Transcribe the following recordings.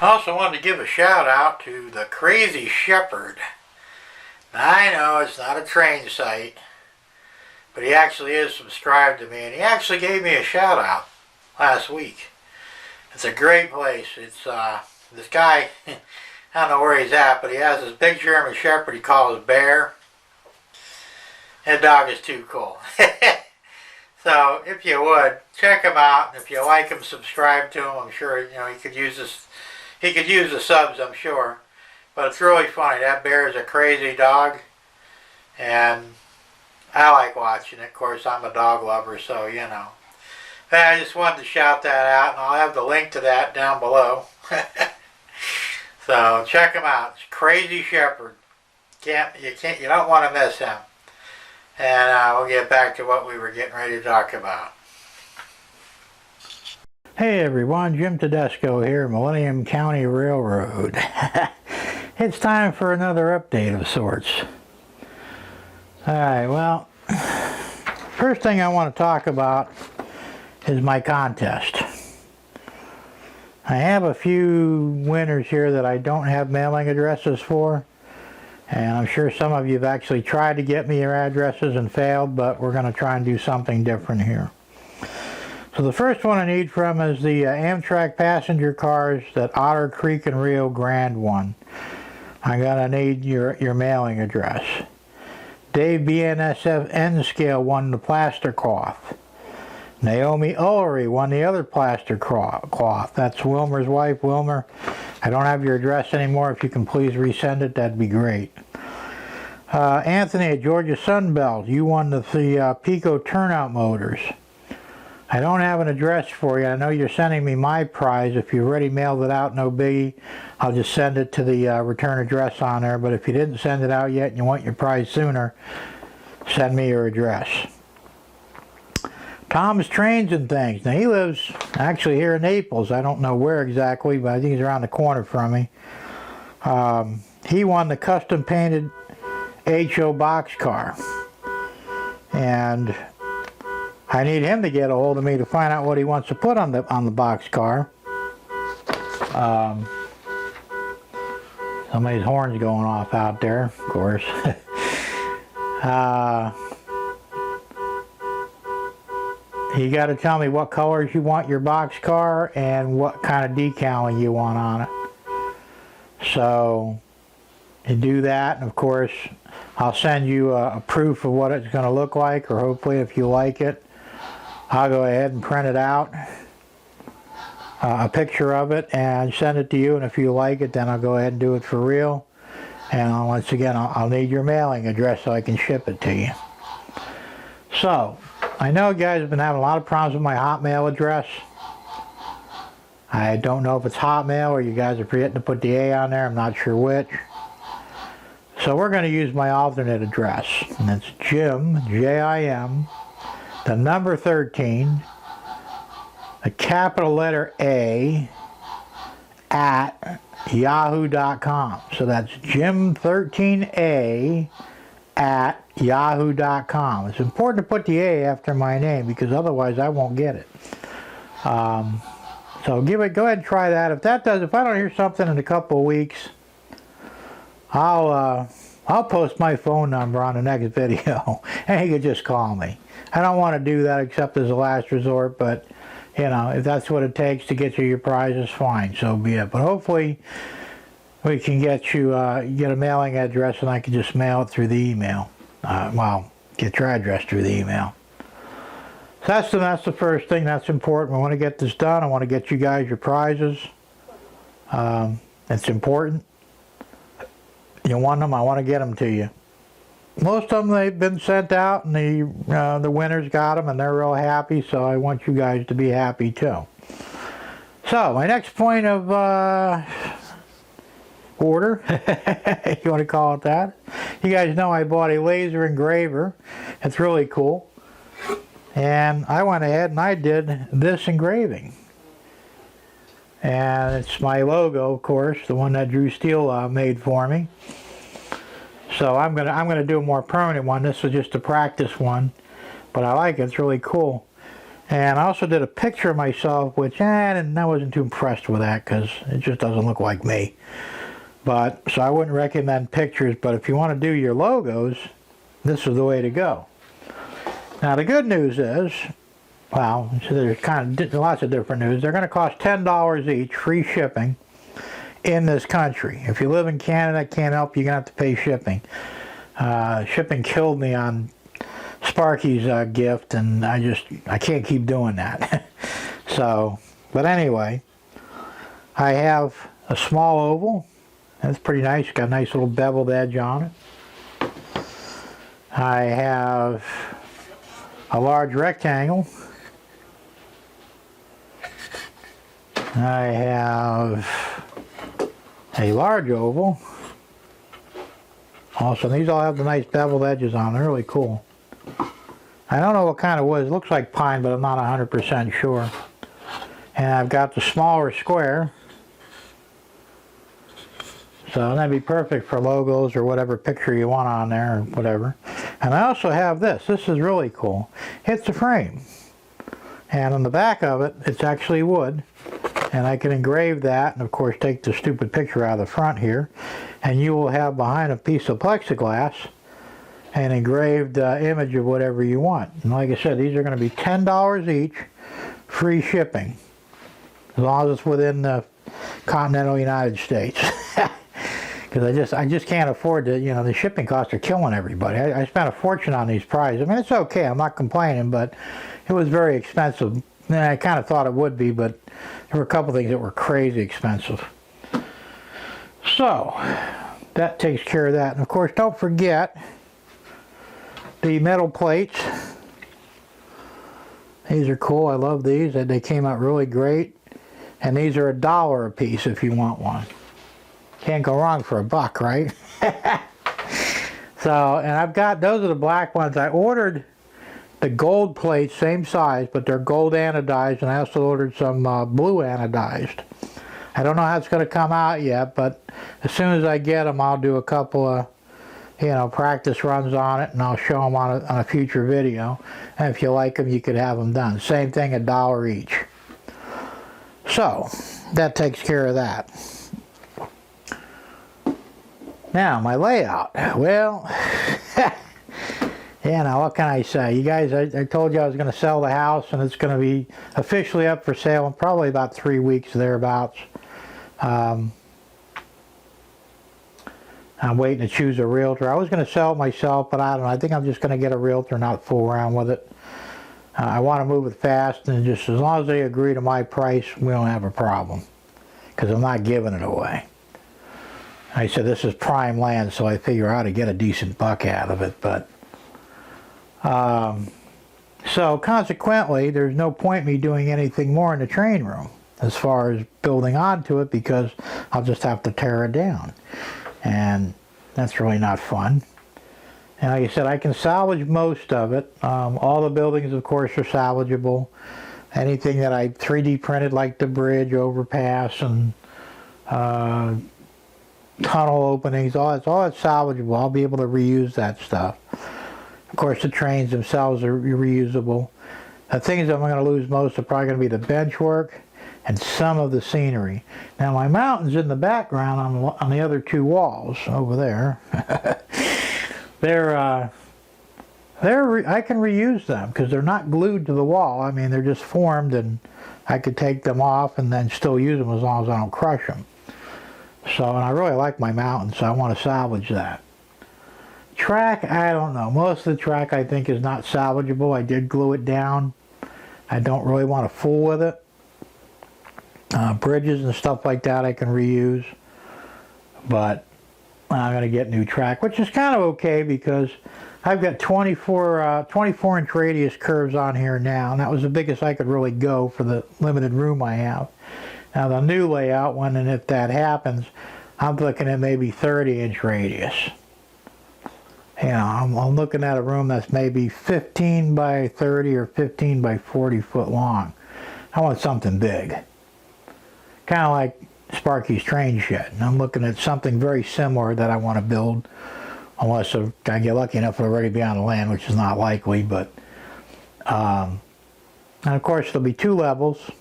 Also wanted to give a shout out to the Crazy Shepherd. Now, I know it's not a train site, but he actually is subscribed to me, and he actually gave me a shout out last week. It's a great place. It's this guy, I don't know where he's at, but he has this big German Shepherd he calls Bear. That dog is too cool. So if you would, check him out. If you like him, subscribe to him. I'm sure he could use this. He could use the subs, I'm sure. But it's really funny. That bear is a crazy dog, and I like watching it. Of course, I'm a dog lover, so But I just wanted to shout that out, and I'll have the link to that down below. So check him out. It's Crazy Shepherd. You don't want to miss him. And we'll get back to what we were getting ready to talk about. Hey everyone, Jim Tedesco here, Millennium County Railroad. It's time for another update of sorts. Alright, well, first thing I want to talk about is my contest. I have a few winners here that I don't have mailing addresses for. And I'm sure some of you have actually tried to get me your addresses and failed, but we're going to try and do something different here. So the first one I need from is the Amtrak passenger cars that Otter Creek and Rio Grande won. I'm going to need your mailing address. Dave BNSF N Scale won the plaster cloth. Naomi Ullery won the other plaster cloth. That's Wilmer's wife, Wilmer. I don't have your address anymore. If you can please resend it, that'd be great. Anthony at Georgia Sunbelt, you won the Pico turnout motors. I don't have an address for you. I know you're sending me my prize. If you already mailed it out, no biggie. I'll just send it to the return address on there. But if you didn't send it out yet and you want your prize sooner, send me your address. Tom's Trains and Things. Now he lives actually here in Naples. I don't know where exactly, but I think he's around the corner from me. He won the custom painted HO boxcar. And I need him to get a hold of me to find out what he wants to put on the boxcar. Somebody's horn's going off out there, of course. You got to tell me what colors you want your boxcar and what kind of decaling you want on it. So you do that, and of course I'll send you a proof of what it's going to look like, or hopefully if you like it, I'll go ahead and print it out, a picture of it, and send it to you, and if you like it, then I'll go ahead and do it for real. And once again, I'll need your mailing address so I can ship it to you. So I know you guys have been having a lot of problems with my Hotmail address. I don't know if it's Hotmail or you guys are forgetting to put the A on there. I'm not sure which. So we're going to use my alternate address. And it's Jim, J-I-M, the number 13, the capital letter A, at yahoo.com. So that's Jim13A at yahoo.com. It's important to put the A after my name because otherwise I won't get it. So go ahead and try that. If I don't hear something in a couple of weeks, I'll post my phone number on the next video and you can just call me. I don't want to do that except as a last resort, but if that's what it takes to get you your prizes, fine, so be it. But hopefully we can get you get a mailing address and I can just mail it through the email. Get your address through the email. So that's the first thing that's important. I want to get this done. I want to get you guys your prizes. It's important. You want them, I want to get them to you. Most of them, they've been sent out and the winners got them and they're real happy, so I want you guys to be happy too. So my next point of order, if you want to call it that. You guys know I bought a laser engraver. It's really cool. And I went ahead and I did this engraving. And it's my logo, of course, the one that Drew Steele made for me. So I'm gonna do a more permanent one. This was just a practice one, but I like it. It's really cool. And I also did a picture of myself, which I wasn't too impressed with that because it just doesn't look like me. But so I wouldn't recommend pictures, but if you want to do your logos, this is the way to go. Now the good news is, well, so there's kind of lots of different news. They're going to cost $10 each, free shipping, in this country. If you live in Canada, I can't help you. You're going to have to pay shipping. Shipping killed me on Sparky's gift, and I can't keep doing that. So, but anyway, I have a small oval. That's pretty nice. Got a nice little beveled edge on it. I have a large rectangle. I have a large oval. Also, these all have the nice beveled edges on. They're really cool. I don't know what kind of wood. It looks like pine, but I'm not 100% sure. And I've got the smaller square. So that'd be perfect for logos or whatever picture you want on there or whatever. And I also have this. This is really cool. It's a frame. And on the back of it, it's actually wood. And I can engrave that and of course take the stupid picture out of the front here. And you will have behind a piece of plexiglass an engraved image of whatever you want. And like I said, these are going to be $10 each, free shipping. As long as it's within the continental United States. Because I just can't afford to, the shipping costs are killing everybody. I spent a fortune on these prizes. I mean, it's okay, I'm not complaining, but it was very expensive. And I kind of thought it would be, but there were a couple things that were crazy expensive. So, that takes care of that. And of course, don't forget the metal plates. These are cool, I love these. They came out really great. And these are $1 a piece if you want one. Can't go wrong for $1, right? So, and I've got, those are the black ones. I ordered the gold plates, same size, but they're gold anodized, and I also ordered some blue anodized. I don't know how it's going to come out yet, but as soon as I get them, I'll do a couple of, practice runs on it, and I'll show them on a future video. And if you like them, you could have them done. Same thing, $1 each. So, that takes care of that. Now, my layout. Well, what can I say? You guys, I told you I was going to sell the house, and it's going to be officially up for sale in probably about 3 weeks, thereabouts. I'm waiting to choose a realtor. I was going to sell it myself, but I don't know. I think I'm just going to get a realtor, not fool around with it. I want to move it fast, and just as long as they agree to my price, we don't have a problem. Because I'm not giving it away. I said this is prime land, so I figure out to get a decent buck out of it. But so consequently, there's no point me doing anything more in the train room as far as building onto it, because I'll just have to tear it down. And that's really not fun. And like I said, I can salvage most of it. All the buildings, of course, are salvageable. Anything that I 3D printed, like the bridge, overpass, and tunnel openings, all that's salvageable. I'll be able to reuse that stuff. Of course, the trains themselves are reusable. The things that I'm going to lose most are probably going to be the bench work and some of the scenery. Now, my mountains in the background on the other two walls over there, I can reuse them because they're not glued to the wall. I mean, they're just formed, and I could take them off and then still use them as long as I don't crush them. So, and I really like my mountains, so I want to salvage that. Track, I don't know. Most of the track I think is not salvageable. I did glue it down. I don't really want to fool with it. Bridges and stuff like that I can reuse. But I'm going to get new track, which is kind of okay because I've got 24-inch radius curves on here now, and that was the biggest I could really go for the limited room I have. Now the new layout, when and if that happens, I'm looking at maybe 30-inch radius. I'm looking at a room that's maybe 15 by 30 or 15 by 40 foot long. I want something big. Kind of like Sparky's train shed. And I'm looking at something very similar that I want to build, unless I get lucky enough to already be on the land, which is not likely, but And of course there'll be 2 levels.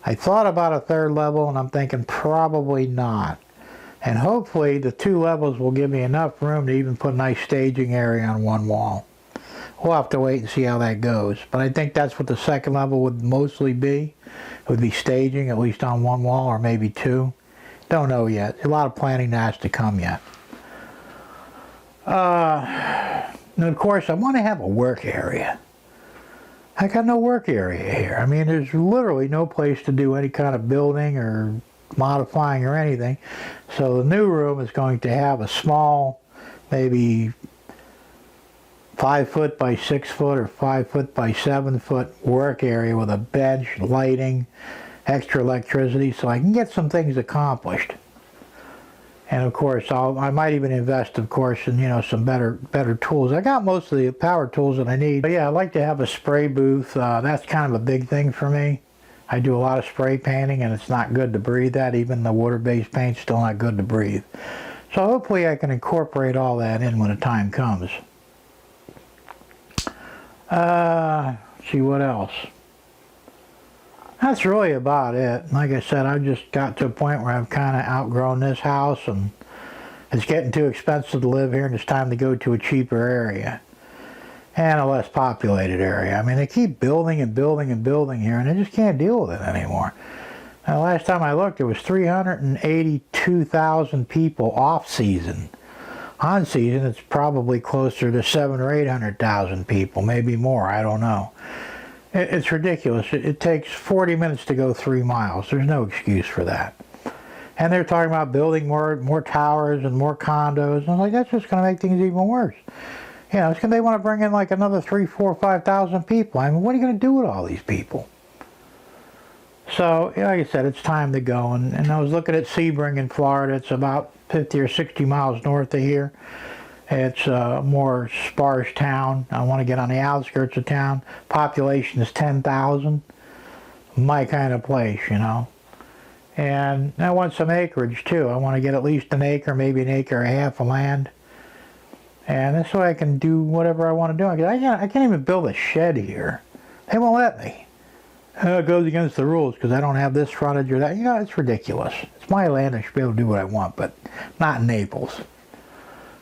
I thought about a 3rd level, and I'm thinking probably not. And hopefully the 2 levels will give me enough room to even put a nice staging area on one wall. We'll have to wait and see how that goes. But I think that's what the 2nd level would mostly be. It would be staging, at least on one wall, or maybe 2. Don't know yet. A lot of planning has to come yet. And of course, I want to have a work area. I got no work area here. I mean, there's literally no place to do any kind of building or modifying or anything. So the new room is going to have a small, maybe 5 foot by 6 foot or 5 foot by 7 foot work area with a bench, lighting, extra electricity, so I can get some things accomplished. And of course, I might even invest, of course, in, you know, some better tools. I got most of the power tools that I need. But yeah, I'd like to have a spray booth. That's kind of a big thing for me. I do a lot of spray painting, and it's not good to breathe that. Even the water-based paint's still not good to breathe. So hopefully I can incorporate all that in when the time comes. See what else. That's really about it. Like I said, I've just got to a point where I've kind of outgrown this house, and it's getting too expensive to live here, and it's time to go to a cheaper area and a less populated area. I mean, they keep building and building and building here, and I just can't deal with it anymore. Now, last time I looked, it was 382,000 people off season. On season, it's probably closer to 700,000 or 800,000 people, maybe more, I don't know. It's ridiculous. It takes 40 minutes to go 3 miles. There's no excuse for that. And they're talking about building more towers and more condos. And I'm like, that's just going to make things even worse. You know, they want to bring in like another 3,000, 4,000, 5,000 people. I mean, what are you going to do with all these people? So, like I said, it's time to go. And I was looking at Sebring in Florida. It's about 50 or 60 miles north of here. It's a more sparse town. I want to get on the outskirts of town. Population is 10,000. My kind of place, you know. And I want some acreage too. I want to get at least an acre, maybe an acre and a half of land. And this way I can do whatever I want to do. I can't even build a shed here. They won't let me. It goes against the rules because I don't have this frontage or that. You know, it's ridiculous. It's my land. I should be able to do what I want, but not in Naples.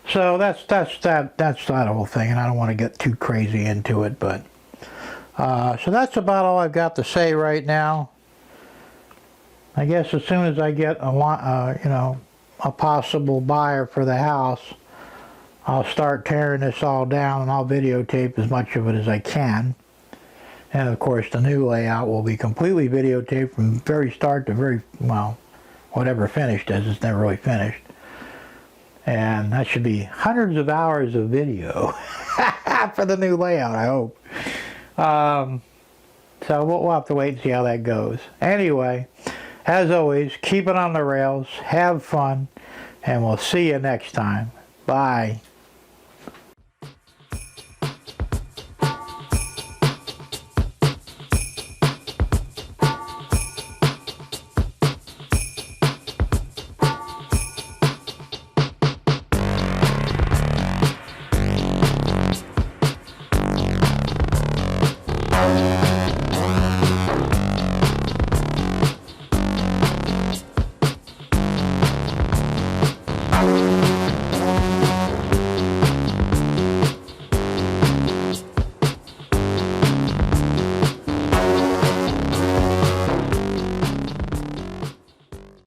So that's that whole thing, and I don't want to get too crazy into it, but so that's about all I've got to say right now. I guess as soon as I get a possible buyer for the house, I'll start tearing this all down, and I'll videotape as much of it as I can. And of course, the new layout will be completely videotaped from very start to very, well, whatever finished is. It's never really finished. And that should be hundreds of hours of video for the new layout, I hope. So we'll have to wait and see how that goes. Anyway, as always, keep it on the rails, have fun, and we'll see you next time. Bye.